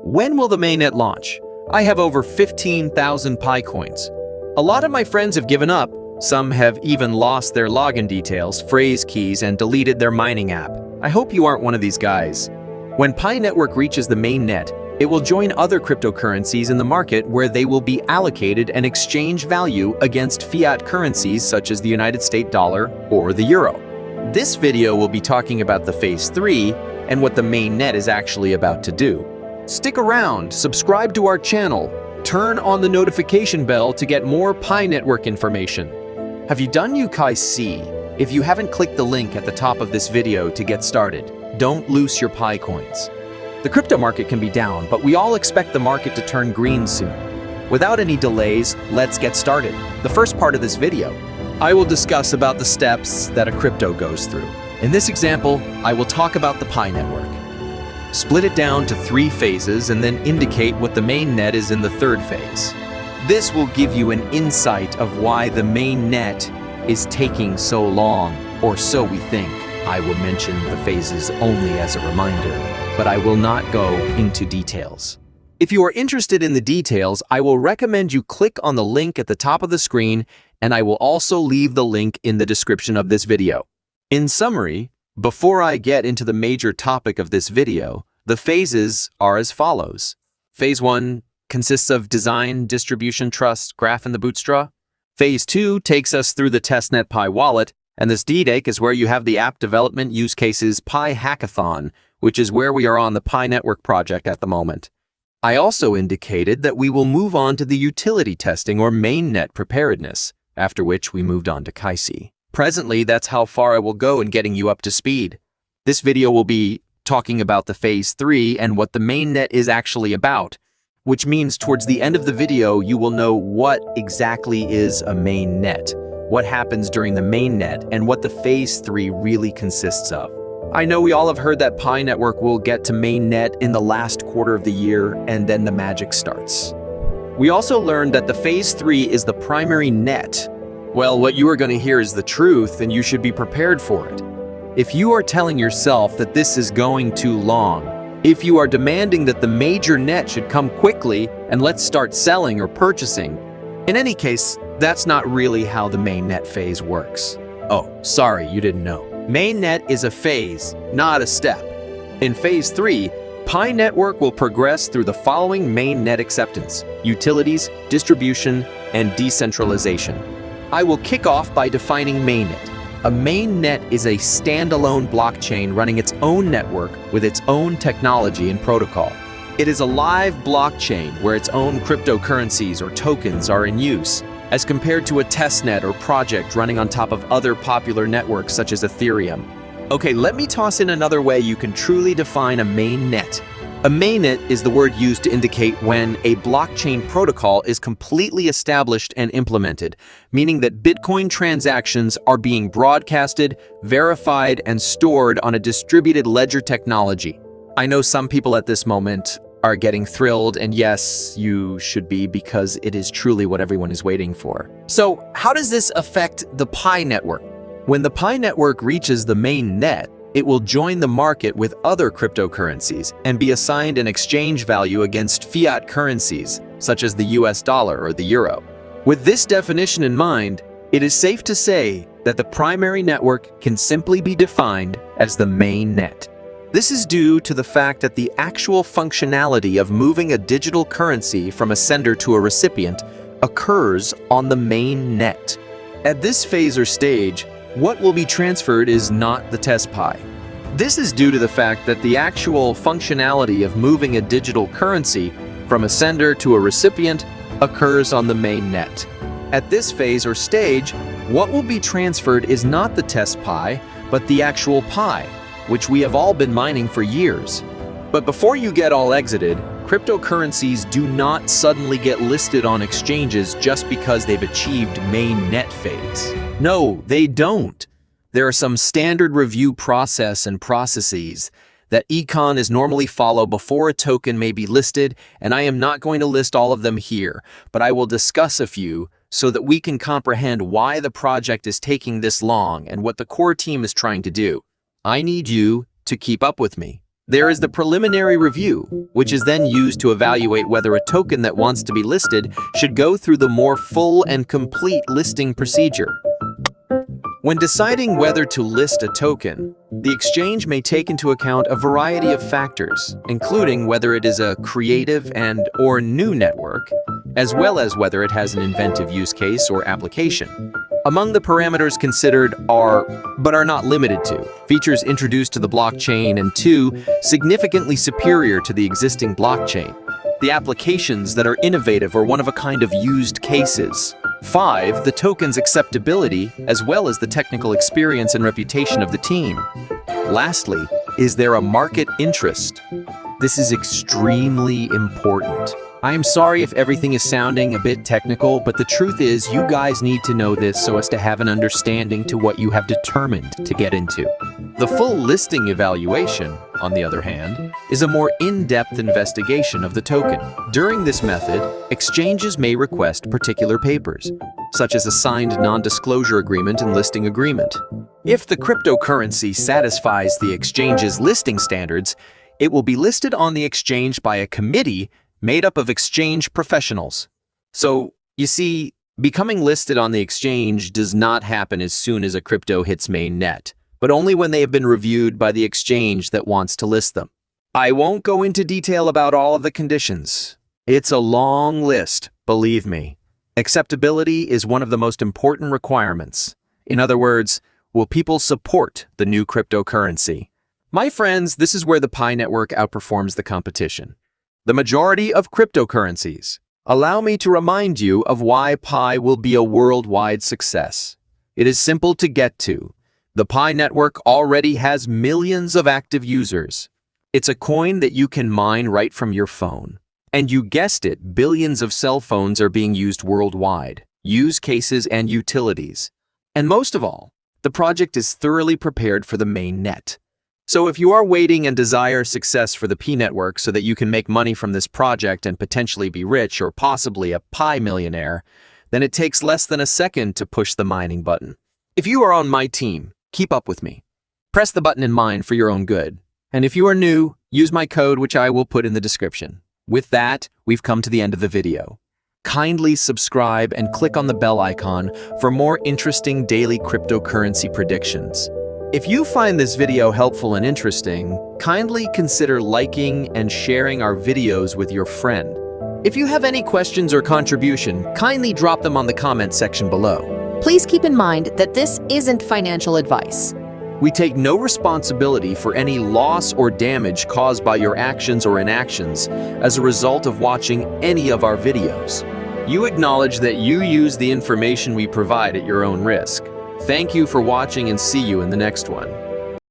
When will the mainnet launch? I have over 15,000 Pi coins. A lot of my friends have given up. Some have even lost their login details, phrase keys, and deleted their mining app. I hope you aren't one of these guys. When Pi Network reaches the mainnet, it will join other cryptocurrencies in the market where they will be allocated and exchange value against fiat currencies such as the United States dollar or the euro. This video will be talking about the Phase 3 and what the mainnet is actually about to do. Stick around, subscribe to our channel, turn on the notification bell to get more Pi Network information. Have you done UKIC? If you haven't clicked the link at the top of this video to get started, don't lose your Pi coins. The crypto market can be down, but we all expect the market to turn green soon. Without any delays, let's get started. The first part of this video, I will discuss about the steps that a crypto goes through. In this example, I will talk about the Pi network. Split it down to 3 phases and then indicate what the mainnet is in the 3rd phase. This will give you an insight of why the mainnet is taking so long, or so we think. I will mention the phases only as a reminder, but I will not go into details. If you are interested in the details, I will recommend you click on the link at the top of the screen, and I will also leave the link in the description of this video. In summary, before I get into the major topic of this video, the phases are as follows. Phase 1 consists of design, distribution, trust, graph, and the bootstrap. Phase 2 takes us through the testnet Pi wallet, and this DDEC is where you have the app development use cases Pi Hackathon, which is where we are on the Pi Network project at the moment. I also indicated that we will move on to the utility testing or mainnet preparedness, after which we moved on to KIC. Presently, that's how far I will go in getting you up to speed. This video will be talking about the Phase 3 and what the mainnet is actually about, which means towards the end of the video, you will know what exactly is a mainnet, what happens during the mainnet, and what the Phase 3 really consists of. I know we all have heard that Pi Network will get to mainnet in the last quarter of the year, and then the magic starts. We also learned that the Phase 3 is the primary net. Well, what you are going to hear is the truth, and you should be prepared for it. If you are telling yourself that this is going too long, if you are demanding that the major net should come quickly and let's start selling or purchasing, in any case, that's not really how the mainnet phase works. Oh, sorry, you didn't know. Mainnet is a phase, not a step. In Phase 3, Pi Network will progress through the following mainnet acceptance: utilities, distribution, and decentralization. I will kick off by defining mainnet. A mainnet is a standalone blockchain running its own network with its own technology and protocol. It is a live blockchain where its own cryptocurrencies or tokens are in use, as compared to a testnet or project running on top of other popular networks such as Ethereum. Okay, let me toss in another way you can truly define a mainnet. A mainnet is the word used to indicate when a blockchain protocol is completely established and implemented, meaning that Bitcoin transactions are being broadcasted, verified, and stored on a distributed ledger technology. I know some people at this moment are getting thrilled, and yes, you should be, because it is truly what everyone is waiting for. So, how does this affect the Pi network? When the Pi network reaches the main net, it will join the market with other cryptocurrencies and be assigned an exchange value against fiat currencies, such as the US dollar or the euro. With this definition in mind, it is safe to say that the primary network can simply be defined as the main net. This is due to the fact that the actual functionality of moving a digital currency from a sender to a recipient occurs on the main net. At this phase or stage, what will be transferred is not the test Pi. This is due to the fact that the actual functionality of moving a digital currency from a sender to a recipient occurs on the main net. At this phase or stage, what will be transferred is not the test Pi, but the actual Pi, which we have all been mining for years. But before you get all exited, cryptocurrencies do not suddenly get listed on exchanges just because they've achieved main net phase. No, they don't. There are some standard review process and processes that econ is normally follow before a token may be listed, and I am not going to list all of them here, but I will discuss a few so that we can comprehend why the project is taking this long and what the core team is trying to do. I need you to keep up with me. There is the preliminary review, which is then used to evaluate whether a token that wants to be listed should go through the more full and complete listing procedure. When deciding whether to list a token, the exchange may take into account a variety of factors, including whether it is a creative and/or new network, as well as whether it has an inventive use case or application. Among the parameters considered are, but are not limited to, features introduced to the blockchain, and 2, significantly superior to the existing blockchain. The applications that are innovative or one-of-a-kind of used cases. 5, the token's acceptability, as well as the technical experience and reputation of the team. Lastly, is there a market interest? This is extremely important. I am sorry if everything is sounding a bit technical, but the truth is you guys need to know this so as to have an understanding to what you have determined to get into. The full listing evaluation, on the other hand, is a more in-depth investigation of the token. During this method, exchanges may request particular papers, such as a signed non-disclosure agreement and listing agreement. If the cryptocurrency satisfies the exchange's listing standards, it will be listed on the exchange by a committee made up of exchange professionals. So, you see, becoming listed on the exchange does not happen as soon as a crypto hits mainnet, but only when they have been reviewed by the exchange that wants to list them. I won't go into detail about all of the conditions. It's a long list, believe me. Acceptability is one of the most important requirements. In other words, will people support the new cryptocurrency? My friends, this is where the Pi network outperforms the competition. The majority of cryptocurrencies. Allow me to remind you of why Pi will be a worldwide success. It is simple to get to. The Pi network already has millions of active users. It's a coin that you can mine right from your phone. And you guessed it, billions of cell phones are being used worldwide, use cases and utilities. And most of all, the project is thoroughly prepared for the main net. So if you are waiting and desire success for the Pi network so that you can make money from this project and potentially be rich or possibly a Pi millionaire, then it takes less than a second to push the mining button. If you are on my team, keep up with me. Press the button in mind for your own good. And if you are new, use my code, which I will put in the description. With that, we've come to the end of the video. Kindly subscribe and click on the bell icon for more interesting daily cryptocurrency predictions. If you find this video helpful and interesting, kindly consider liking and sharing our videos with your friend. If you have any questions or contribution, kindly drop them on the comment section below. Please keep in mind that this isn't financial advice. We take no responsibility for any loss or damage caused by your actions or inactions as a result of watching any of our videos. You acknowledge that you use the information we provide at your own risk. Thank you for watching and see you in the next one.